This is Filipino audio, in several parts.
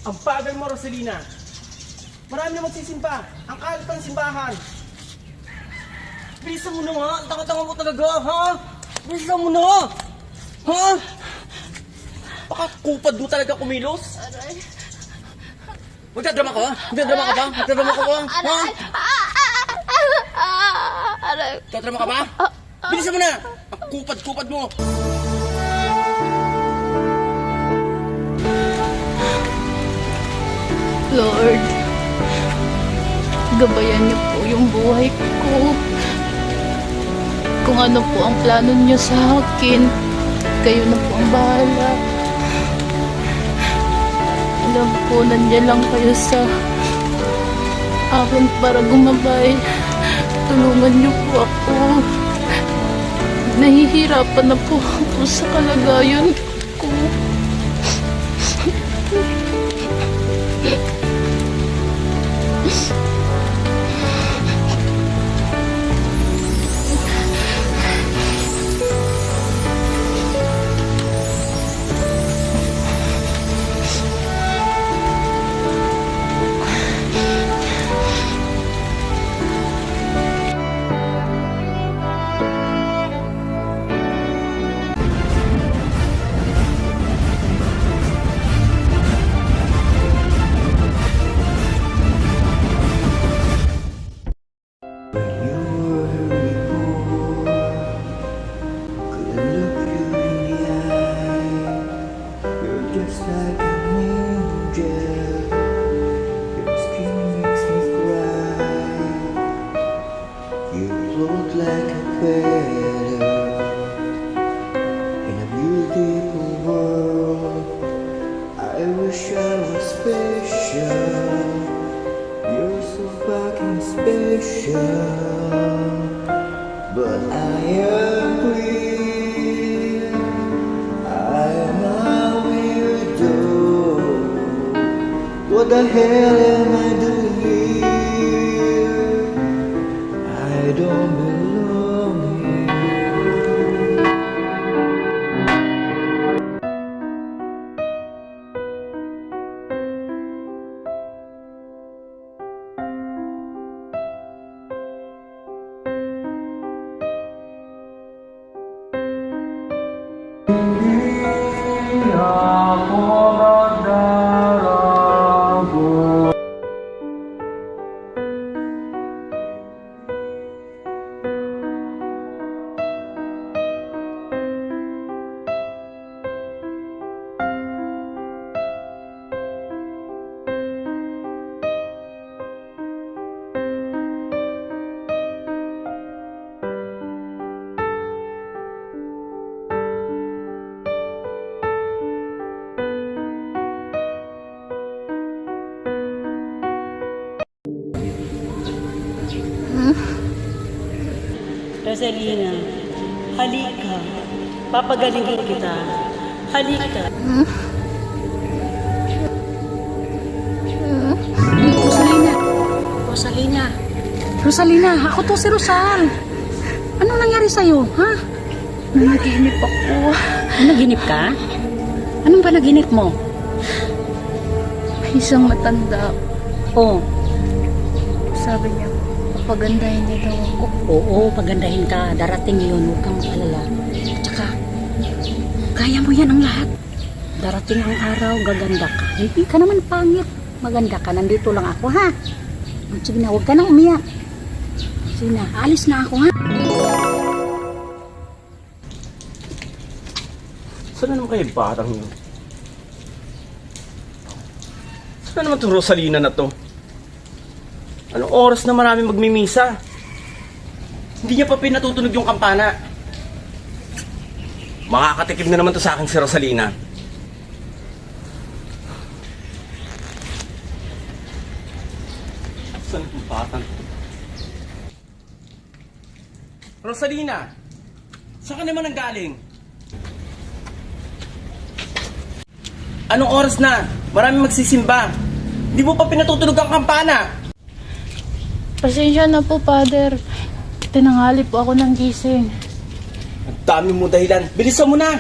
Ang bagal mo, Rosalina. Marami na magsisimba. Ang kalat pa ng simbahan. Bilisan mo na nga. Ang tanga-tanga mo talaga, ha? Bilisan mo na. Ha? Baka kupad mo talaga kumilos. Aray. Magdadrama ka ba? Magdadrama ka ba? Magdadrama ka ba? Ha? Aray. Magdadrama ka ba? Bilisan mo na. Ang kupad-kupad mo. Lord, gabayan niyo po yung buhay ko. Kung ano po ang plano niyo sa akin, kayo na po ang bahala. Alam po, nandiyan lang kayo sa akin para gumabay. Tulungan niyo po ako. Nahihirapan na po ako sa kalagayan ko. Just like an angel, your skin makes me cry. You float like a feather in a beautiful world. I wish I was special. You're so fucking special, but I am free. I am a weirdo. What the hell am I doing here? I don't belong here. Hindi ako magdarago. Rosalina, halika. Papagalingin kita. Halika. Rosalina! Rosalina! Rosalina! Ako to si Rosal! Ano nangyari sa'yo, ha? Nanaginip ako. Naginip ka? Anong panaginip mo? Isang matanda. Oh, Sabi niya, papagandahin niya daw ako. oo, pagandahin ka. Darating yun, huwag kang alala. Tsaka, kaya mo yan ang lahat. Darating ang araw, gaganda ka. Hindi ka naman pangit. Maganda ka, nandito lang ako, ha? Sige na, huwag ka nang umiyak. Sige na, alis na ako, ha? Saan na naman kayo batang yun? Saan na naman itong Rosalina na to? Anong oras na marami magmimisa? Hindi niya pa pinatutunog yung kampana. Makakatikim na naman to sa akin si Rosalina. Saan ang batang? Rosalina! Saan ka naman nanggaling? Anong oras na? Marami magsisimba. Hindi mo pa pinatutunog ang kampana. Pasensya na po, Father. Tinanghali po ako ng gising. Ang dami mo dahilan. Bilisan mo na!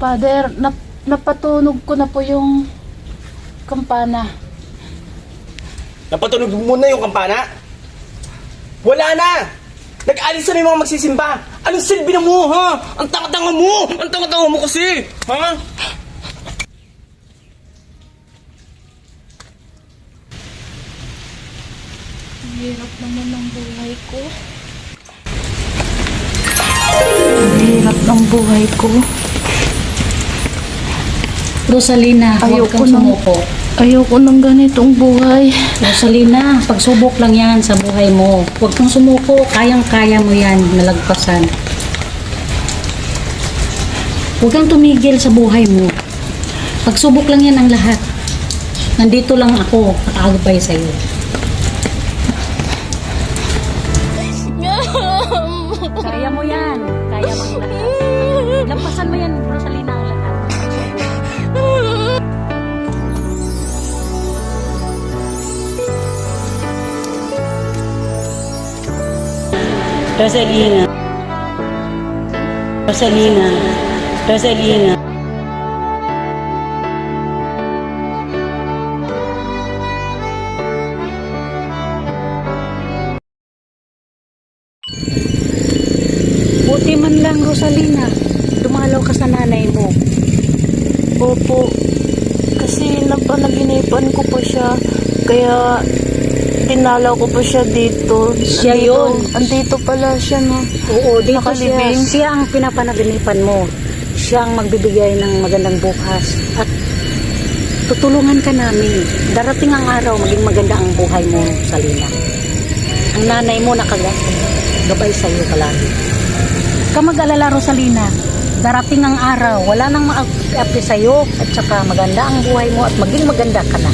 Father, napatunog ko na po yung kampana. Napatunog mo na yung kampana? Wala na! Nag-alis na yung mga magsisimba! Anong silbi na mo, ha? Ang tanga-tanga mo! Ang tanga-tanga mo kasi! Ha? Ang hirap naman ng buhay ko. Ang hirap ng buhay ko. Rosalina, huwag Ayoko kang nang- sumuko. Ayoko ng ganitong buhay. Rosalina, pagsubok lang yan sa buhay mo. Huwag kang sumuko, kayang-kaya mo yan, nalagpasan. Huwag kang tumigil sa buhay mo. Pagsubok lang yan ang lahat. Nandito lang ako, nakagabay sa'yo. Kaya mo yan, kaya mo ang lahat. Lampasan mo yan, Rosalina, ang lahat. Rosalina. Rosalina. Rosalina. Buti man lang, Rosalina, dumalaw ka sa nanay mo. Opo. Kasi napanaginipan ko po siya. Kaya dinalaw ko po siya dito. Siya yun. Andito pala siya, no? Oo, dito siya. Nakalibing. Siya ang pinapanaginipan mo. Siya ang magbibigay ng magandang bukas. At tutulungan ka namin. Darating ang araw, maging maganda ang buhay mo, Rosalina. Ang nanay mo nakagabay sa iyo palagi. Ka mag-alala, Rosalina. Darating ang araw, wala nang maapi sa iyo at saka maganda ang buhay mo at maging maganda ka na.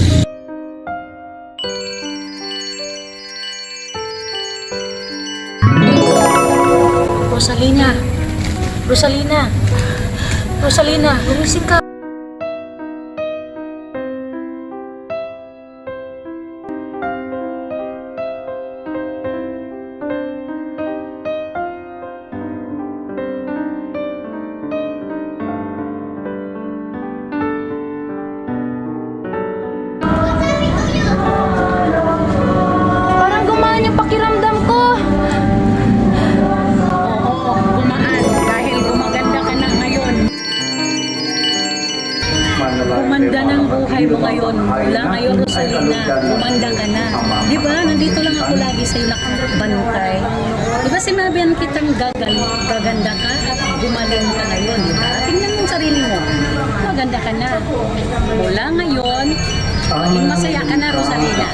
Rosalina. Rosalina. Rosalina, gumising ka. Parang gumaan yung pakiramdam ko. Oo, gumaan dahil gumaganda ka na ngayon. Gumanda ng buhay mo ngayon. Mula ngayon, Rosalina, gumanda ka na. Di ba? Nandito lang ako lagi sa'yo nakabantay. Di ba sinabihan kitang gaganda ka at gumaling ka ngayon, di ba? Tingnan mo ang sarili mo. Maganda ka na. Mula ngayon, maging masaya ka na, Rosalina.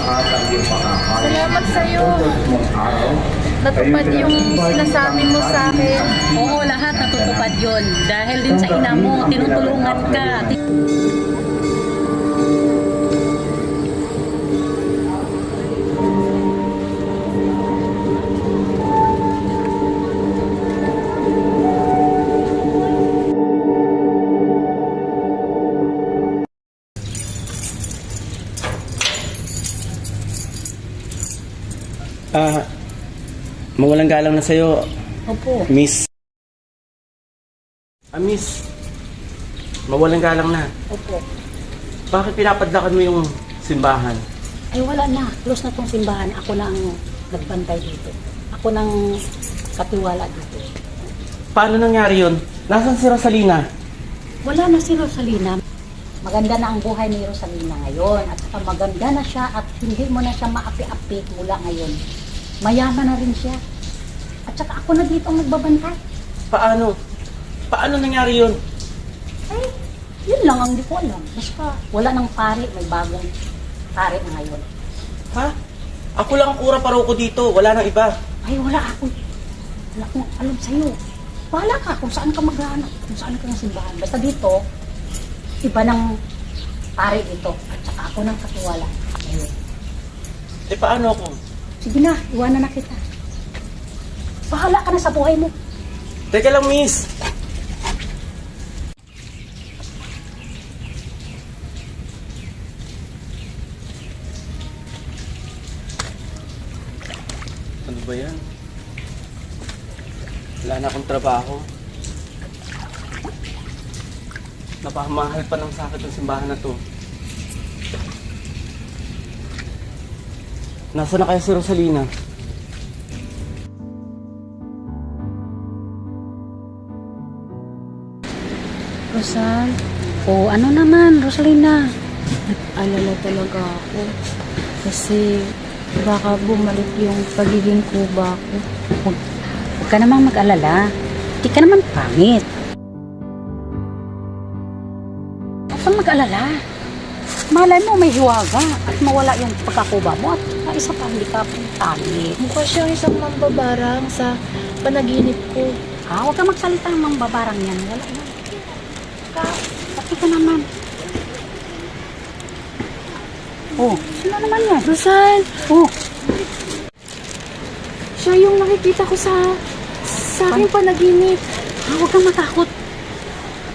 Salamat sa'yo. Natupad yung sinasabi mo sa akin. Oo, lahat natutupad yon. Dahil din sa ina mo, tinutulungan ka. Mawalang galang na sa'yo, Opo. Miss. Miss. Mawalang galang na. Opo. Bakit pinapadlakan mo yung simbahan? Ay wala na, close na tong simbahan. Ako na ang nagbantay dito. Ako nang katiwala dito. Paano nangyari yun? Nasaan si Rosalina? Wala na si Rosalina. Maganda na ang buhay ni Rosalina ngayon. At saka maganda na siya at hindi mo na siya maapi-api mula ngayon. Mayaman na rin siya. At saka ako na dito ang nagbabantay. Paano? Paano nangyari yun? Ay, yun lang ang di ko alam. Basta wala nang pare, may bagong pare na ngayon. Ha? Ako lang ang kura paroko dito. Wala nang iba. Ay, wala ako. Wala akong alam sa'yo. Bahala ka kung saan ka maghanap, kung saan ka ng simbahan. Basta dito, iba ng pare dito. At saka ako ng katiwala. Ngayon. Paano ako? Sige na, iwanan na kita. Bahala ka na sa buhay mo. Teka lang, Miss. Ano ba yan? Wala na akong trabaho. Napamahal pa ng sakit ng simbahan na to. Nasaan na kaya si Rosalina? Rosal, O ano naman, Rosalina? nag-alala talaga ako. Kasi baka bumalik yung pagiging kuba ko. Huwag ka namang mag-alala. Di ka naman pangit. Huwag kang mag-alala. Malay mo may hiwaga at mawala yung pagkakuba mo at isa pa hindi ka pangit. Mukha siyang isang mambabarang sa panaginip ko. Huwag kang magsalita ng mga babarang yan. Wala yan. Pati ka naman. Sino naman yan? Rosal, Oh, siya yung nakikita ko sa aking panaginip. huwag kang matakot.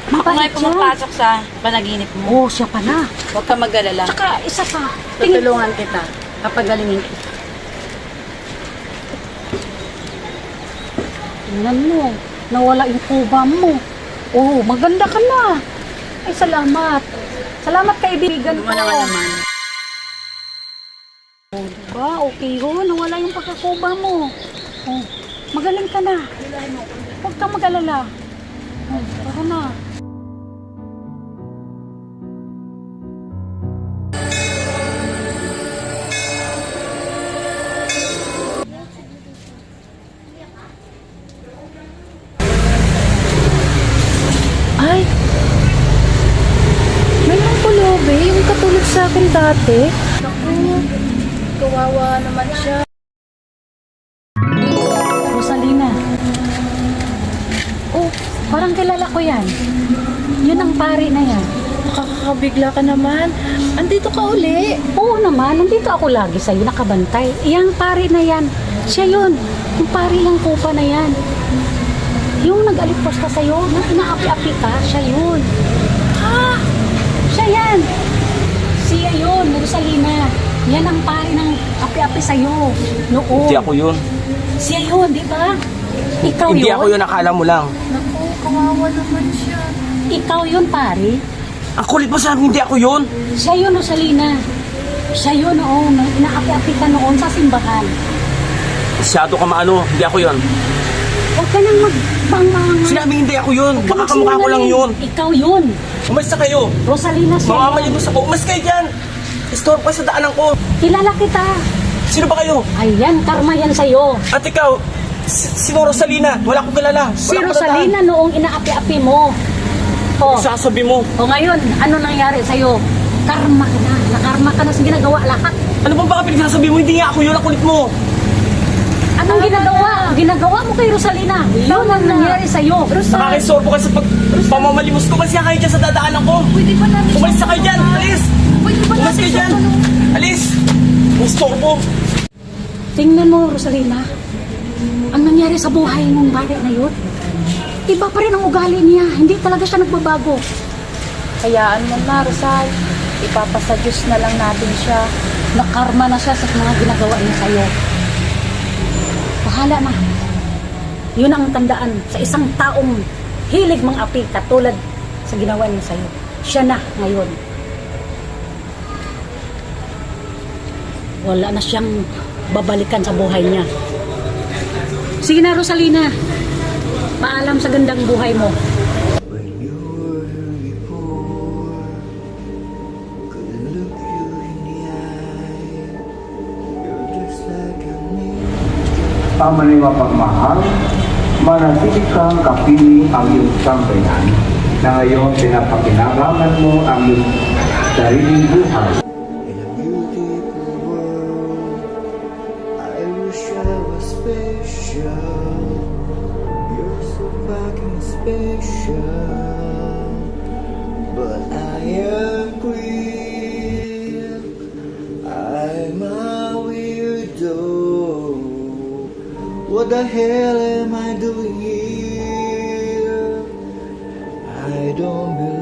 Ako nga Mabait siya. pumapasok sa panaginip mo. Siya pa na. Huwag ka mag-alala. Tsaka isa pa. Tingin, Tutulungan kita. papagalingin kita. Tingnan mo. Nawala yung kuba mo. Maganda ka na. Ay, salamat. Salamat kaibigan ko. Wala ka naman. Diba? Okay ho. Nawala yung pagkakuba mo. Magaling ka na. Huwag kang mag-alala. Tara na. Ay! Mayroong pulubi, yung katulad sa akin dati. Naku, kawawa naman siya. Rosalina. Parang kilala ko yan. Yun ang pari na yan. Nakakabigla ka naman. Andito ka uli. Oo naman, nandito ako lagi sa'yo, nakabantay. Iyang pari na yan. Siya yun. Yung pari lang kupa na yan. Yung nag-alipos ka sa'yo, yung inaapi-api ka, siya yun. Siya yan. Siya yun, Rosalina. Yan ang pari ng api-api sa'yo. Noon. Hindi ako yun. Siya yun, di ba? Ikaw Hindi yun. ako yun, akala mo lang. Naku, kawawa naman siya. Ikaw yun, pari. Ang kulit mo sa akin, hindi ako yun. Siya yun, Rosalina. Siya yun noon. Inaapi-api ka noon sa simbahan. Masyado ka maano, hindi ako yun. Huwag ka nang magbangang. Sinabing hindi ako yun. Baka kamukha ko lang yun. Ikaw yun. Umalis na kayo. Rosalina, siya yun. Mamamalimos ako. Umalis kayo dyan. Store pa sa daanan ko. Kilala kita. Sino ba kayo? Ayan, karma yan sa'yo. At ikaw, sino Rosalina? Wala akong kilala. Si Wala akong Rosalina noong inaapi-api mo. nadaan. Sasabi mo. Ngayon, ano nangyari sa'yo? Karma ka na. Nakarma ka na sa ginagawa lahat. Ano ba baka pinagsasabi mo? Hindi nga ako yun. Ang kulit mo. Anong ginagawa? Ginagawa mo kay Rosalina. Yun ang nangyari sa'yo. Nakakaisorbo ka sa pamamalimos ko. Umalis nga kayo dyan sa dadaanan ko. Pwede ba namin Umalis na kayo dyan. Alis. Pwede ba Umalis namin kayo dyan. Alis. Istorbo. Tingnan mo, Rosalina. Ang nangyari sa buhay mong bata na yun, iba pa rin ang ugali niya. Hindi talaga siya nagbabago. Hayaan mo na, Rosal. Ipapasa Diyos na lang natin siya. Nakarma na siya sa mga ginagawa niya sa'yo. Bahala na. Yun ang tandaan sa isang taong hilig mang api katulad sa ginawa niya sa'yo. Siya na ngayon. Wala na siyang babalikan sa buhay niya. Sige na, Rosalina. Paalam sa gandang buhay mo. When you were here before, couldn't look you in the eye. You're just like an angel. Ang maniwa pagmahal, manatili kang kapiling ang iyong sambayan na ngayon pinapakinabangan mo ang iyong sariling buhay. In a beautiful world, I wish I was special. You're so fucking special, but I agree. I'm a weirdo. What the hell am I doing here? I don't belong.